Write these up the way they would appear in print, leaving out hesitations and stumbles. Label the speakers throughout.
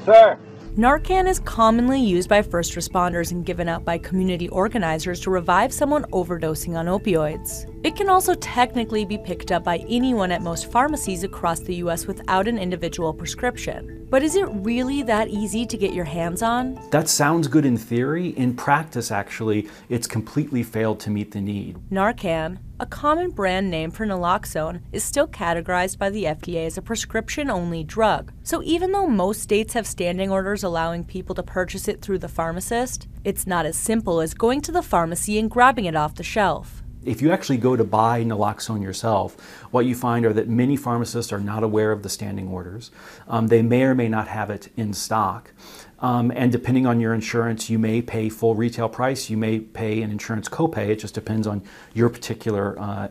Speaker 1: Sir.
Speaker 2: Narcan is commonly used by first responders and given out by community organizers to revive someone overdosing on opioids. It can also technically be picked up by anyone at most pharmacies across the US without an individual prescription. But is it really that easy to get your hands on?
Speaker 3: That sounds good in theory. In practice, actually, it's completely failed to meet the need.
Speaker 2: Narcan, a common brand name for naloxone, is still categorized by the FDA as a prescription-only drug. So even though most states have standing orders allowing people to purchase it through the pharmacist, it's not as simple as going to the pharmacy and grabbing it off the shelf.
Speaker 3: If you actually go to buy naloxone yourself, what you find are that many pharmacists are not aware of the standing orders. They may or may not have it in stock. And depending on your insurance, you may pay full retail price, you may pay an insurance copay. It just depends on your particular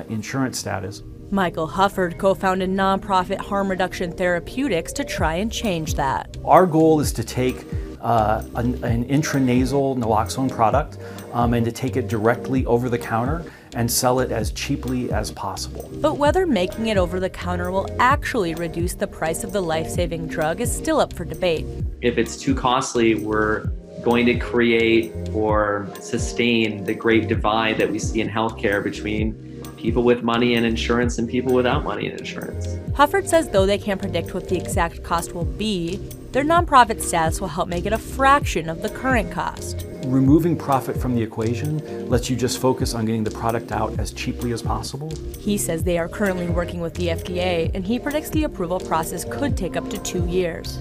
Speaker 3: insurance status.
Speaker 2: Michael Hufford co-founded nonprofit Harm Reduction Therapeutics to try and change that.
Speaker 3: Our goal is to take an intranasal naloxone product and to take it directly over the counter and sell it as cheaply as possible.
Speaker 2: But whether making it over the counter will actually reduce the price of the life-saving drug is still up for debate.
Speaker 4: If it's too costly, we're going to create or sustain the great divide that we see in healthcare between people with money and insurance and people without money and insurance.
Speaker 2: Hufford says though they can't predict what the exact cost will be, their nonprofit status will help make it a fraction of the current cost.
Speaker 3: Removing profit from the equation lets you just focus on getting the product out as cheaply as possible.
Speaker 2: He says they are currently working with the FDA, and he predicts the approval process could take up to 2 years.